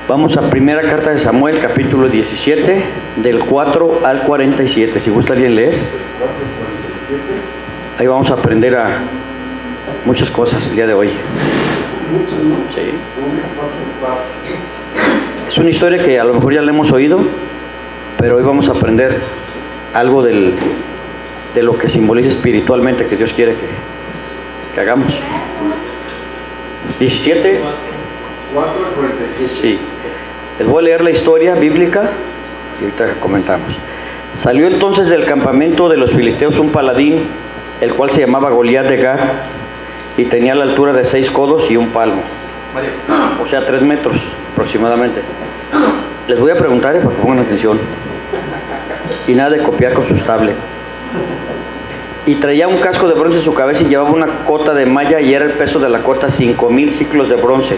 Vamos a primera carta de Samuel, capítulo 17, del 4 al 47. Si gusta alguien leer. Ahí vamos a aprender a muchas cosas el día de hoy. Sí. Es una historia que a lo mejor ya la hemos oído, pero hoy vamos a aprender algo de lo que simboliza espiritualmente que Dios quiere que hagamos. 17. 4 al 47. Sí. Les voy a leer la historia bíblica y ahorita comentamos. Salió entonces del campamento de los filisteos un paladín, el cual se llamaba Goliat de Gat, y tenía la altura de 6 codos y un palmo, o sea 3 metros aproximadamente. Les voy a preguntar para que pongan atención y nada de copiar con sus tablets. Y traía un casco de bronce en su cabeza y llevaba una cota de malla, y era el peso de la cota 5,000 ciclos de bronce.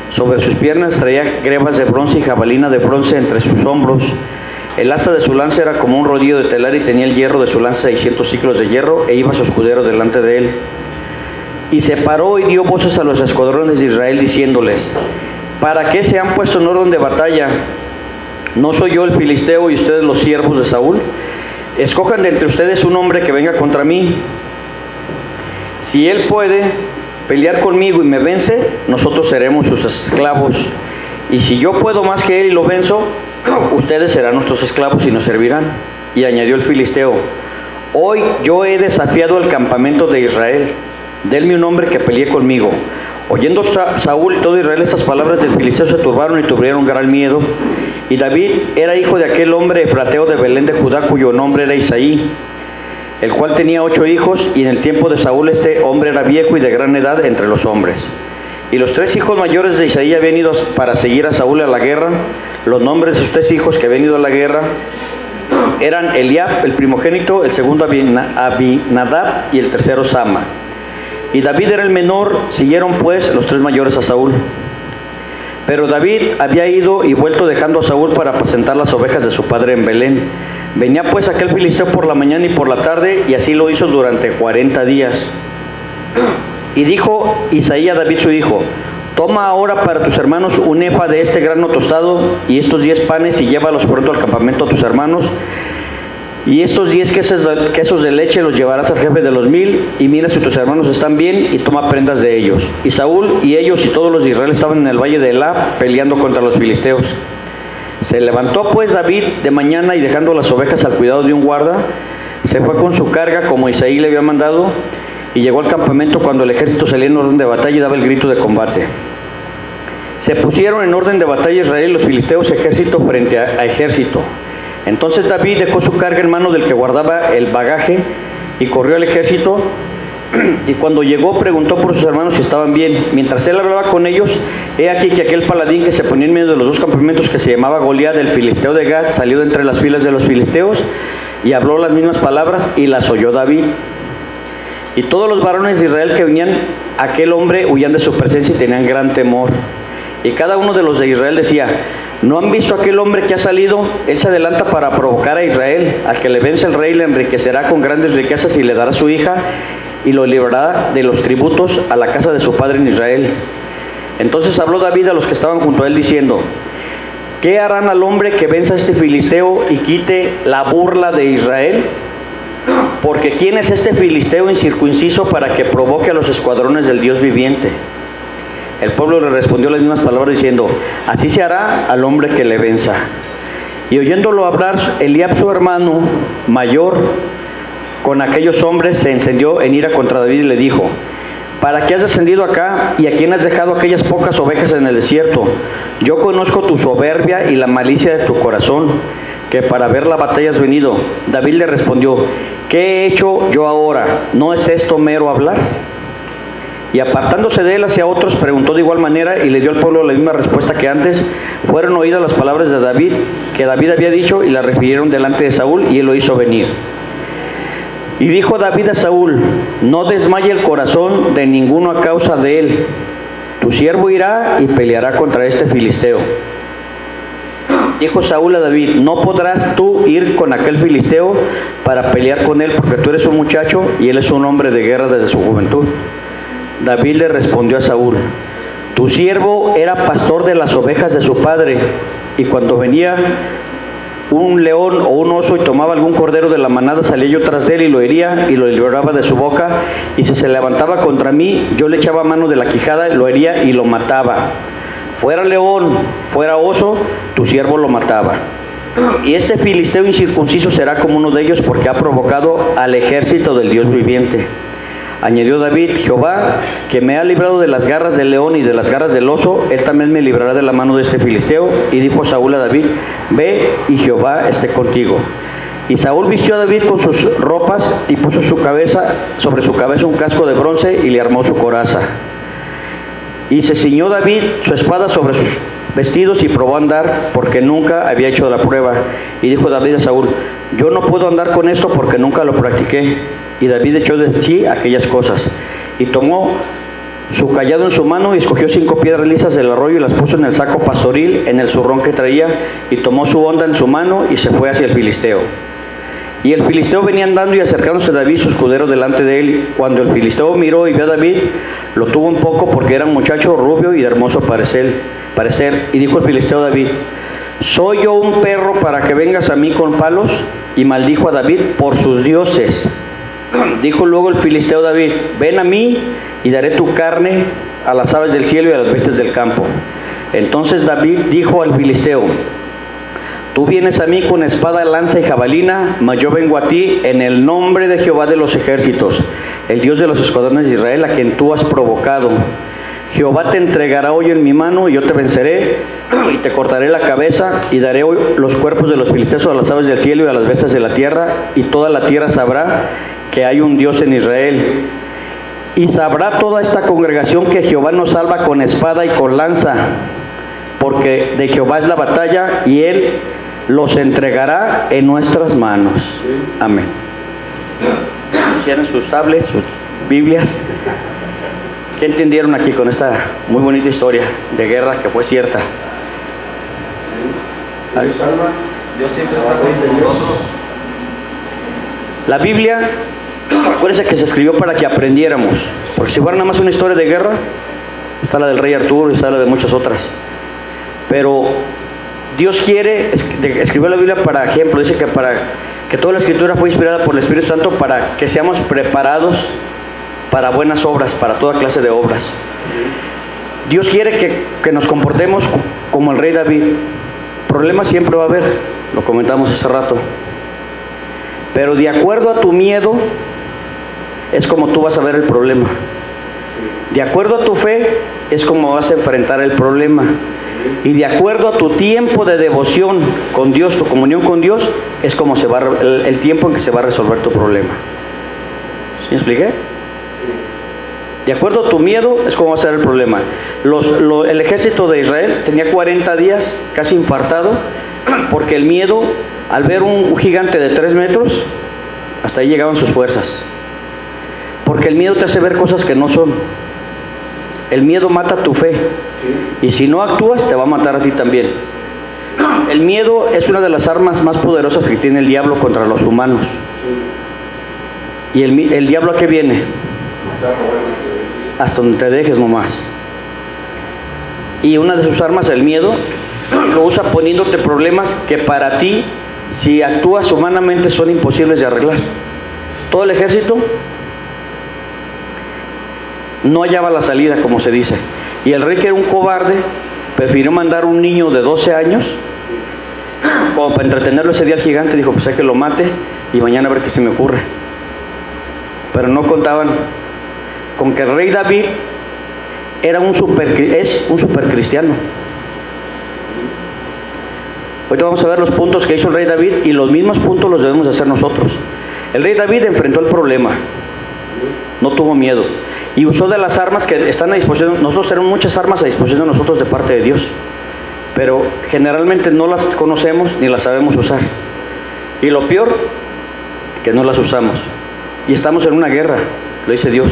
Sobre sus piernas traía grebas de bronce y jabalina de bronce entre sus hombros. El asa de su lanza era como un rodillo de telar, y tenía el hierro de su lanza 600 ciclos de hierro, e iba su escudero delante de él. Y se paró y dio voces a los escuadrones de Israel, diciéndoles: ¿para qué se han puesto en orden de batalla? ¿No soy yo el filisteo y ustedes los siervos de Saúl? Escojan de entre ustedes un hombre que venga contra mí. Si él puede pelear conmigo y me vence, nosotros seremos sus esclavos. Y si yo puedo más que él y lo venzo, ustedes serán nuestros esclavos y nos servirán. Y añadió el filisteo: hoy yo he desafiado el campamento de Israel. Denme un hombre que pelee conmigo. Oyendo Saúl y todo Israel estas palabras del filisteo, se turbaron y tuvieron gran miedo. Y David era hijo de aquel hombre efrateo de Belén de Judá, cuyo nombre era Isaí, el cual tenía 8 hijos, y en el tiempo de Saúl este hombre era viejo y de gran edad entre los hombres. Y los 3 hijos mayores de Isaí habían ido para seguir a Saúl a la guerra. Los nombres de sus 3 hijos que habían ido a la guerra eran Eliab, el primogénito, el segundo Abinadab y el tercero Sama. Y David era el menor. Siguieron pues los 3 mayores a Saúl. Pero David había ido y vuelto, dejando a Saúl para apacentar las ovejas de su padre en Belén. Venía pues aquel filisteo por la mañana y por la tarde, y así lo hizo durante 40 días. Y dijo Isaí a David su hijo: toma ahora para tus hermanos un efa de este grano tostado y estos 10 panes, y llévalos pronto al campamento a tus hermanos. Y estos 10 quesos de leche los llevarás al jefe de los 1000, y mira si tus hermanos están bien, y toma prendas de ellos. Y Saúl y ellos y todos los de Israel estaban en el valle de Elá, peleando contra los filisteos. Se levantó pues David de mañana, y dejando las ovejas al cuidado de un guarda, se fue con su carga como Isaí le había mandado, y llegó al campamento cuando el ejército salía en orden de batalla y daba el grito de combate. Se pusieron en orden de batalla Israel y los filisteos, ejército frente a ejército. Entonces David dejó su carga en mano del que guardaba el bagaje y corrió al ejército, y cuando llegó preguntó por sus hermanos si estaban bien. Mientras él hablaba con ellos, he aquí que aquel paladín que se ponía en medio de los 2 campamentos, que se llamaba Goliat, el filisteo de Gat, salió de entre las filas de los filisteos y habló las mismas palabras, y las oyó David. Y todos los varones de Israel que venían a aquel hombre huían de su presencia y tenían gran temor. Y cada uno de los de Israel decía: ¿no han visto aquel hombre que ha salido? Él se adelanta para provocar a Israel. Al que le vence el rey le enriquecerá con grandes riquezas, y le dará su hija, y lo librará de los tributos a la casa de su padre en Israel. Entonces habló David a los que estaban junto a él, diciendo: ¿qué harán al hombre que venza a este filisteo y quite la burla de Israel? Porque ¿quién es este filisteo incircunciso para que provoque a los escuadrones del Dios viviente? El pueblo le respondió las mismas palabras, diciendo: así se hará al hombre que le venza. Y oyéndolo hablar, Eliab su hermano mayor con aquellos hombres se encendió en ira contra David y le dijo: ¿para qué has descendido acá, y a quién has dejado aquellas pocas ovejas en el desierto? Yo conozco tu soberbia y la malicia de tu corazón, que para ver la batalla has venido. David le respondió: ¿qué he hecho yo ahora? ¿No es esto mero hablar? Y apartándose de él hacia otros, preguntó de igual manera, y le dio al pueblo la misma respuesta que antes. Fueron oídas las palabras de David, que David había dicho, y las refirieron delante de Saúl, y él lo hizo venir. Y dijo David a Saúl: no desmaye el corazón de ninguno a causa de él. Tu siervo irá y peleará contra este filisteo. Dijo Saúl a David: no podrás tú ir con aquel filisteo para pelear con él, porque tú eres un muchacho y él es un hombre de guerra desde su juventud. David le respondió a Saúl: Tu siervo era pastor de las ovejas de su padre, y cuando venía un león o un oso y tomaba algún cordero de la manada, salía yo tras de él y lo hería y lo libraba de su boca, y si se levantaba contra mí, yo le echaba mano de la quijada, lo hería y lo mataba. Fuera león, fuera oso, tu siervo lo mataba. Y este filisteo incircunciso será como uno de ellos, porque ha provocado al ejército del Dios viviente. Añadió David: Jehová, que me ha librado de las garras del león y de las garras del oso, él también me librará de la mano de este filisteo. Y dijo Saúl a David: ve, y Jehová esté contigo. Y Saúl vistió a David con sus ropas y puso sobre su cabeza un casco de bronce y le armó su coraza. Y se ciñó David su espada sobre sus vestidos y probó a andar, porque nunca había hecho la prueba. Y dijo David a Saúl: yo no puedo andar con esto porque nunca lo practiqué. Y David echó de sí aquellas cosas, y tomó su cayado en su mano, y escogió 5 piedras lisas del arroyo y las puso en el saco pastoril, en el zurrón que traía, y tomó su honda en su mano y se fue hacia el filisteo. Y el filisteo venía andando, y acercándose David su escudero delante de él. Cuando el filisteo miró y vio a David, lo tuvo un poco, porque era un muchacho rubio y de hermoso parecer. Y dijo el filisteo a David: ¿soy yo un perro para que vengas a mí con palos? Y maldijo a David por sus dioses. Dijo luego el filisteo a David: ven a mí y daré tu carne a las aves del cielo y a las bestias del campo. Entonces David dijo al filisteo: tú vienes a mí con espada, lanza y jabalina, mas yo vengo a ti en el nombre de Jehová de los ejércitos, el Dios de los escuadrones de Israel, a quien tú has provocado. Jehová te entregará hoy en mi mano, y yo te venceré y te cortaré la cabeza, y daré hoy los cuerpos de los filisteos a las aves del cielo y a las bestias de la tierra, y toda la tierra sabrá que hay un Dios en Israel. Y sabrá toda esta congregación que Jehová nos salva con espada y con lanza, porque de Jehová es la batalla, y él los entregará en nuestras manos. Amén. Cierren sus tablets, sus Biblias. ¿Qué entendieron aquí con esta muy bonita historia de guerra que fue cierta? Dios salva. Dios siempre está con nosotros. La Biblia, acuérdense que se escribió para que aprendiéramos, porque si fuera nada más una historia de guerra, está la del rey Arturo y está la de muchas otras, pero Dios quiere escribió la Biblia para ejemplo. Dice que para que toda la escritura fue inspirada por el Espíritu Santo para que seamos preparados para buenas obras, para toda clase de obras. Dios quiere que nos comportemos como el rey David. Problemas siempre va a haber, lo comentamos hace rato, pero de acuerdo a tu miedo es como tú vas a ver el problema. De acuerdo a tu fe es como vas a enfrentar el problema. Y de acuerdo a tu tiempo de devoción con Dios, tu comunión con Dios, es como se va el tiempo en que se va a resolver tu problema. ¿Sí me expliqué? De acuerdo a tu miedo es como va a ser el problema. El ejército de Israel tenía 40 días casi infartado, porque el miedo, al ver un gigante de 3 metros, hasta ahí llegaban sus fuerzas. Porque el miedo te hace ver cosas que no son. El miedo mata tu fe, y si no actúas te va a matar a ti también. El miedo es una de las armas más poderosas que tiene el diablo contra los humanos. ¿Y el diablo a qué viene? Hasta donde te dejes nomás. Y una de sus armas, el miedo, lo usa poniéndote problemas que para ti, si actúas humanamente, son imposibles de arreglar. Todo el ejército no hallaba la salida, como se dice, y el rey, que era un cobarde, prefirió mandar un niño de 12 años como para entretenerlo ese día al gigante. Dijo: pues hay que lo mate y mañana a ver qué se me ocurre. Pero no contaban con que el rey David es un super cristiano. Ahorita vamos a ver los puntos que hizo el rey David, y los mismos puntos los debemos hacer nosotros. El rey David enfrentó el problema, no tuvo miedo, y usó de las armas que están a disposición. Nosotros tenemos muchas armas a disposición de nosotros de parte de Dios, pero generalmente no las conocemos ni las sabemos usar, y lo peor, que no las usamos, y estamos en una guerra. Lo dice Dios,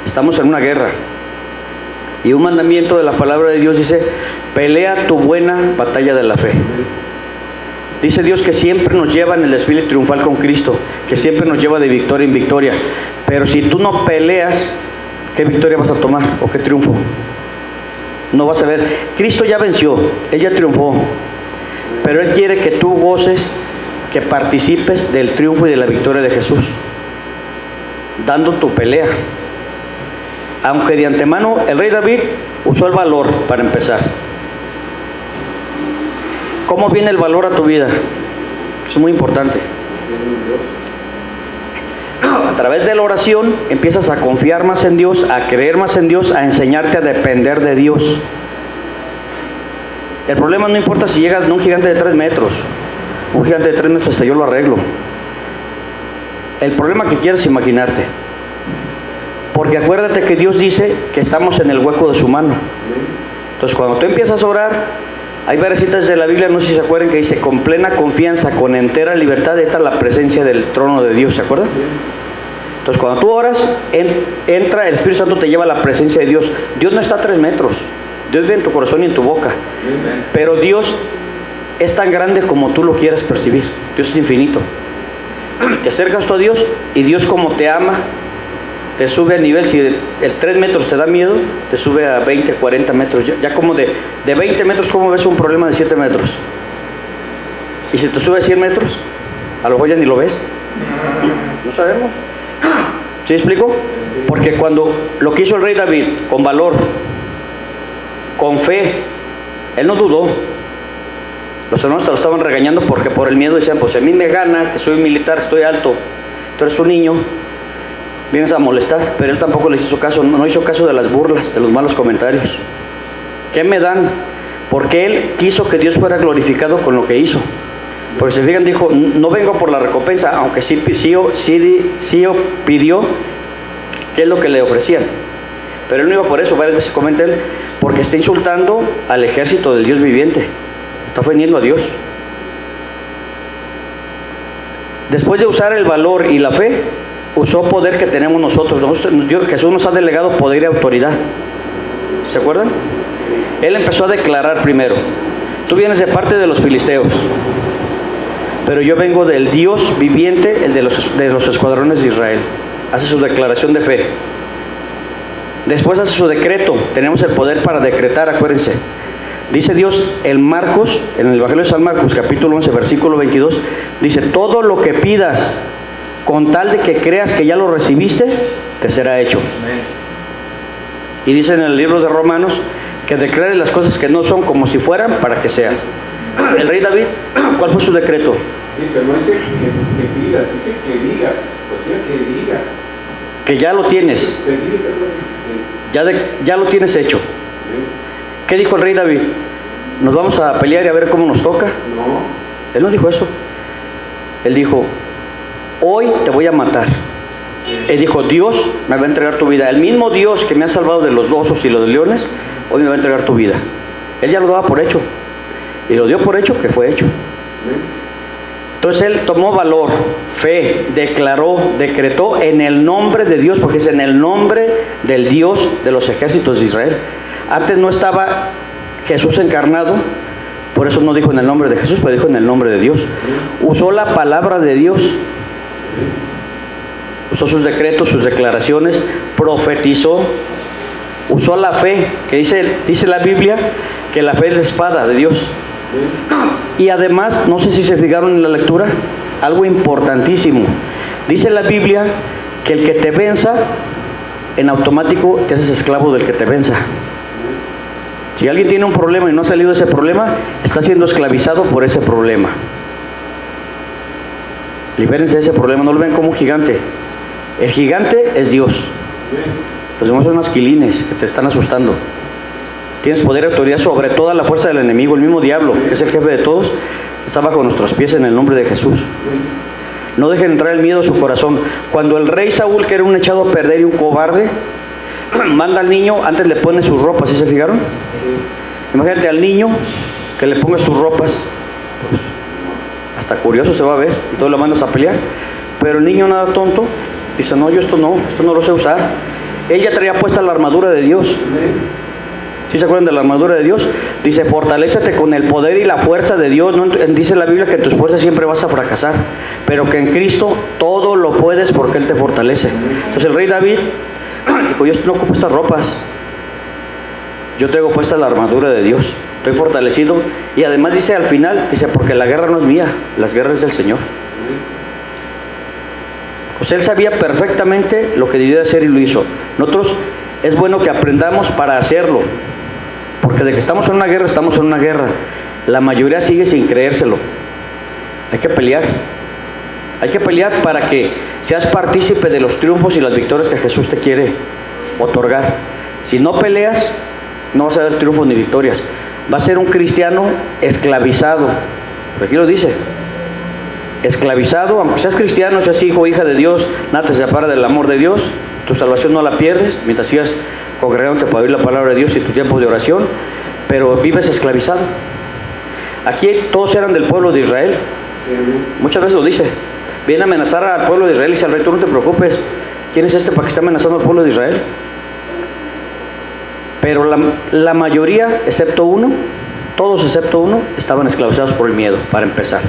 estamos en una guerra, y un mandamiento de la palabra de Dios dice: pelea tu buena batalla de la fe. Dice Dios que siempre nos lleva en el desfile triunfal con Cristo, que siempre nos lleva de victoria en victoria, pero si tú no peleas, ¿qué victoria vas a tomar o qué triunfo? no vas a ver. Cristo ya venció, Él ya triunfó, pero Él quiere que tú goces, que participes del triunfo y de la victoria de Jesús, dando tu pelea. Aunque de antemano el rey David usó el valor para empezar. ¿Cómo viene el valor a tu vida? Es muy importante. A través de la oración empiezas a confiar más en Dios, a creer más en Dios, a enseñarte a depender de Dios. El problema no importa si llegas a un gigante de 3 metros. Un gigante de 3 metros hasta yo lo arreglo. El problema que quieres imaginarte. Porque acuérdate que Dios dice que estamos en el hueco de su mano. Entonces cuando tú empiezas a orar, hay varias citas de la Biblia, no sé si se acuerdan, que dice: con plena confianza, con entera libertad, entra la presencia del trono de Dios. ¿Se acuerdan? Entonces cuando tú oras, entra el Espíritu Santo, te lleva a la presencia de Dios. Dios no está a 3 metros. Dios vive en tu corazón y en tu boca. Pero Dios es tan grande como tú lo quieras percibir. Dios es infinito. Te acercas tú a Dios y Dios, como te ama, te sube a nivel. Si el 3 metros te da miedo, te sube a 20, 40 metros. Ya como de 20 metros, ¿cómo ves un problema de 7 metros? Y si te sube a 100 metros, a lo mejor ya ni lo ves. No sabemos. ¿Sí me explico? Porque cuando lo que hizo el rey David, con valor, con fe, él no dudó. Los hermanos te lo estaban regañando porque por el miedo decían: pues a mí me gana, que soy militar, que estoy alto, tú eres un niño, vienes a molestar. Pero él tampoco les hizo caso, no hizo caso de las burlas, de los malos comentarios. ¿Qué me dan? Porque él quiso que Dios fuera glorificado con lo que hizo. Porque se fijan, dijo: no vengo por la recompensa, aunque sí pidió qué es lo que le ofrecían. Pero él no iba por eso. Varias veces comenta él: porque está insultando al ejército del Dios viviente, está ofendiendo a Dios. Después de usar el valor y la fe, usó poder que tenemos nosotros. Jesús nos ha delegado poder y autoridad. ¿Se acuerdan? Él empezó a declarar primero: tú vienes de parte de los filisteos, pero yo vengo del Dios viviente, el de los escuadrones de Israel. Hace su declaración de fe. Después hace su decreto. Tenemos el poder para decretar, acuérdense. Dice Dios en Marcos, en el Evangelio de San Marcos, capítulo 11, versículo 22, dice: todo lo que pidas, con tal de que creas que ya lo recibiste, te será hecho. Amén. Y dice en el libro de Romanos que declare las cosas que no son como si fueran, para que sean. El rey David, ¿cuál fue su decreto? Sí, pero no dice que pidas, dice que digas, cualquiera que diga. Que ya lo tienes. Ya lo tienes hecho. ¿Qué dijo el rey David? ¿Nos vamos a pelear y a ver cómo nos toca? No. Él no dijo eso. Él dijo: hoy te voy a matar. Él dijo: Dios me va a entregar tu vida. El mismo Dios que me ha salvado de los osos y los leones, hoy me va a entregar tu vida. Él ya lo daba por hecho. Y lo dio por hecho, que fue hecho. Entonces él tomó valor, fe, declaró, decretó en el nombre de Dios, porque es en el nombre del Dios de los ejércitos de Israel. Antes no estaba Jesús encarnado, por eso no dijo en el nombre de Jesús, pero dijo en el nombre de Dios. Usó la palabra de Dios, usó sus decretos, sus declaraciones, profetizó, usó la fe, que dice la Biblia que la fe es la espada de Dios. Y además, no sé si se fijaron en la lectura, algo importantísimo. Dice la Biblia que el que te venza, en automático te haces esclavo del que te venza. Si alguien tiene un problema y no ha salido de ese problema, está siendo esclavizado por ese problema. Libérense de ese problema, no lo ven como un gigante. El gigante es Dios. Los demás son masquilines que te están asustando. Tienes poder y autoridad sobre toda la fuerza del enemigo. El mismo diablo, que es el jefe de todos, está bajo nuestros pies en el nombre de Jesús. No dejen entrar el miedo a su corazón. Cuando el rey Saúl, que era un echado a perder y un cobarde, manda al niño, antes le pone sus ropas, ¿sí se fijaron? Imagínate al niño que le ponga sus ropas, pues, hasta curioso se va a ver, y todo lo mandas a pelear. Pero el niño, nada tonto, dice: no, yo esto no lo sé usar. Ella traía puesta la armadura de Dios. ¿Sí se acuerdan de la armadura de Dios? Dice: fortalécete con el poder y la fuerza de Dios. No, dice la Biblia que en tus fuerzas siempre vas a fracasar, pero que en Cristo todo lo puedes porque Él te fortalece. Entonces el rey David dijo: yo no ocupo estas ropas. Yo traigo puesta la armadura de Dios, estoy fortalecido. Y además dice al final, dice, porque la guerra no es mía, las guerras es del Señor. O sea, él sabía perfectamente lo que debía hacer y lo hizo. Nosotros es bueno que aprendamos para hacerlo, porque de que estamos en una guerra, estamos en una guerra. La mayoría sigue sin creérselo. Hay que pelear. Hay que pelear para que seas partícipe de los triunfos y las victorias que Jesús te quiere otorgar. Si no peleas, no vas a ver triunfos ni victorias. Va a ser un cristiano esclavizado. Aquí lo dice. Esclavizado, aunque seas cristiano, seas hijo o hija de Dios, nada te separa del amor de Dios. Tu salvación no la pierdes mientras sigas congregándote para oír la palabra de Dios y tu tiempo de oración, pero vives esclavizado. Aquí todos eran del pueblo de Israel. Muchas veces lo dice. Viene a amenazar al pueblo de Israel y dice al rey, tú no te preocupes, ¿quién es este para que esté amenazando al pueblo de Israel? Pero la mayoría, excepto uno, todos excepto uno, estaban esclavizados por el miedo, para empezar.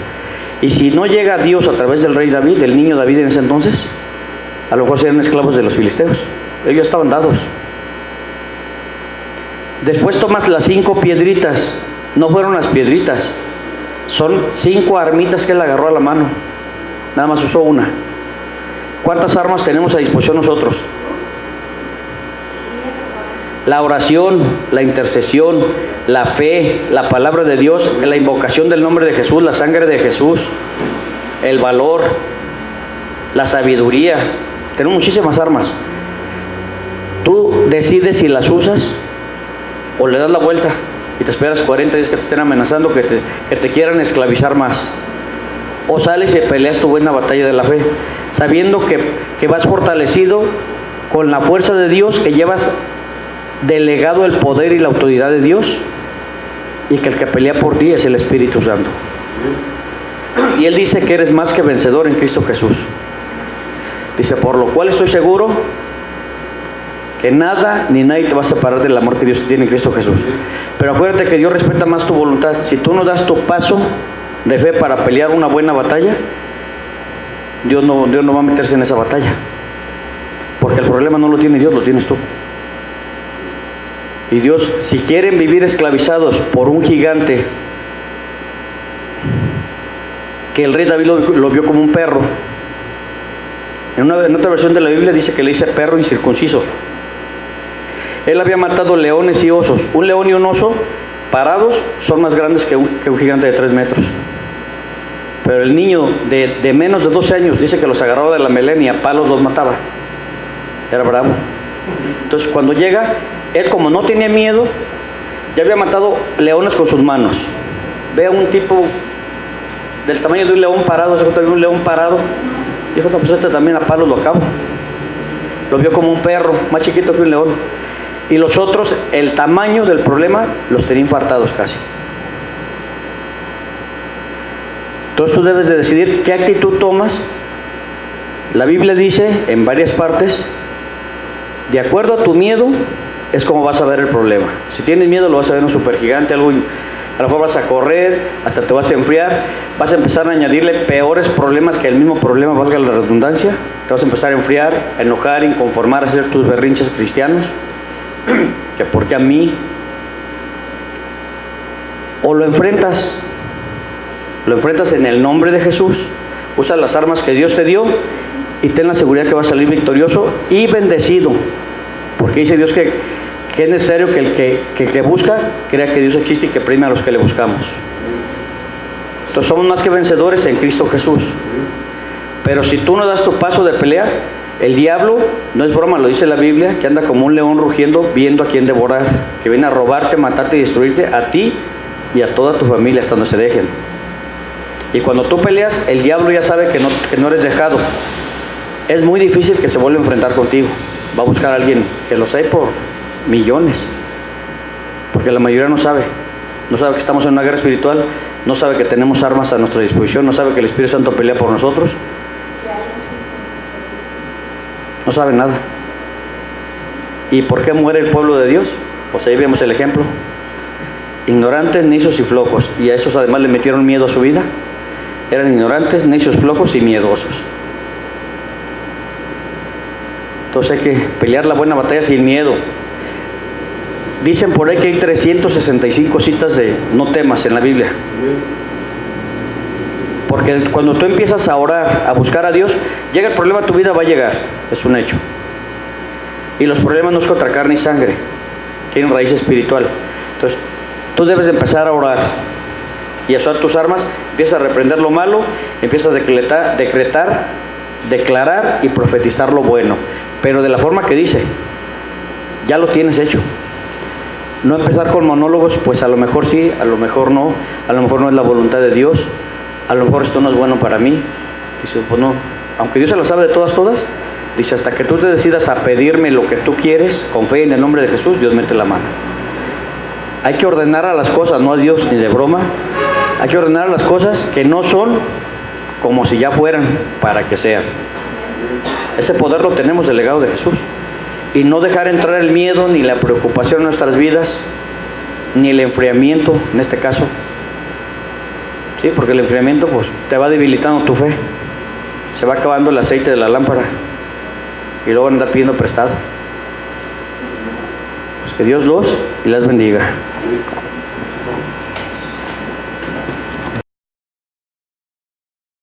Y si no llega Dios a través del rey David, del niño David en ese entonces, a lo mejor serían esclavos de los filisteos. Ellos estaban dados. Después tomas las 5 piedritas. No fueron las piedritas, son 5 armitas que él agarró a la mano. Nada más usó una. ¿Cuántas armas tenemos a disposición nosotros? La oración, la intercesión, la fe, la palabra de Dios, la invocación del nombre de Jesús, la sangre de Jesús, el valor, la sabiduría. Tenemos muchísimas armas. Tú decides si las usas o le das la vuelta y te esperas 40 días que te estén amenazando, que te quieran esclavizar más. O sales y peleas tu buena batalla de la fe, sabiendo que vas fortalecido con la fuerza de Dios, que llevas delegado el poder y la autoridad de Dios, y que el que pelea por ti es el Espíritu Santo. Y Él dice que eres más que vencedor en Cristo Jesús. Dice, por lo cual estoy seguro que nada ni nadie te va a separar del amor que Dios tiene en Cristo Jesús. Pero acuérdate que Dios respeta más tu voluntad. Si tú no das tu paso de fe para pelear una buena batalla, Dios no va a meterse en esa batalla, porque el problema no lo tiene Dios, lo tienes tú. Y Dios, si quieren vivir esclavizados por un gigante, que el rey David lo vio como un perro. En otra versión de la Biblia dice que le dice perro incircunciso. Él había matado leones y osos. Un león y un oso parados son más grandes que un gigante de 3 metros. Pero el niño de menos de 12 años dice que los agarraba de la melena y a palos los mataba. Era bravo. Entonces cuando llega, él como no tenía miedo, ya había matado leones con sus manos. Ve a un tipo del tamaño de un león parado, un león parado, dijo, no, pues este también a palos lo acabo. Lo vio como un perro, más chiquito que un león. Y los otros, el tamaño del problema, los tenía infartados casi. Entonces tú debes de decidir qué actitud tomas. La Biblia dice en varias partes, de acuerdo a tu miedo, es como vas a ver el problema. Si tienes miedo, lo vas a ver un supergigante, algo, a lo mejor vas a correr, hasta te vas a enfriar, vas a empezar a añadirle peores problemas que el mismo problema, valga la redundancia. Te vas a empezar a enfriar, a enojar, inconformar, a hacer tus berrinches cristianos, que porque a mí. O lo enfrentas en el nombre de Jesús, usa las armas que Dios te dio y ten la seguridad que vas a salir victorioso y bendecido, porque dice Dios que es necesario que el que busca crea que Dios existe y que premia a los que le buscamos. Entonces somos más que vencedores en Cristo Jesús. Pero si tú no das tu paso de pelea, el diablo, no es broma, lo dice la Biblia, que anda como un león rugiendo viendo a quién devorar, que viene a robarte, matarte y destruirte a ti y a toda tu familia hasta donde se dejen. Y cuando tú peleas, el diablo ya sabe que no eres dejado. Es muy difícil que se vuelva a enfrentar contigo. Va a buscar a alguien que los hay por millones, porque la mayoría no sabe que estamos en una guerra espiritual, no sabe que tenemos armas a nuestra disposición, no sabe que el Espíritu Santo pelea por nosotros, no sabe nada. ¿Y por qué muere el pueblo de Dios? Pues ahí vemos el ejemplo: ignorantes, necios y flojos. Y a esos además le metieron miedo a su vida. Eran ignorantes, necios, flojos y miedosos. Entonces hay que pelear la buena batalla sin miedo. Dicen por ahí que hay 365 citas de no temas en la Biblia. Porque cuando tú empiezas a orar, a buscar a Dios, llega el problema a tu vida, va a llegar, es un hecho. Y los problemas no es contra carne y sangre, tienen raíz espiritual. Entonces, tú debes de empezar a orar y a usar tus armas, empiezas a reprender lo malo, empiezas a declarar y profetizar lo bueno, pero de la forma que dice, ya lo tienes hecho. No empezar con monólogos, pues a lo mejor sí, a lo mejor no es la voluntad de Dios, a lo mejor esto no es bueno para mí. Dice, pues no, aunque Dios se lo sabe de todas, dice, hasta que tú te decidas a pedirme lo que tú quieres, con fe en el nombre de Jesús, Dios mete la mano. Hay que ordenar a las cosas, no a Dios ni de broma. Hay que ordenar a las cosas que no son como si ya fueran, para que sean. Ese poder lo tenemos del legado de Jesús. Y no dejar entrar el miedo, ni la preocupación en nuestras vidas, ni el enfriamiento, en este caso. Sí, porque el enfriamiento pues te va debilitando tu fe. Se va acabando el aceite de la lámpara y luego andar pidiendo prestado. Pues que Dios los y las bendiga.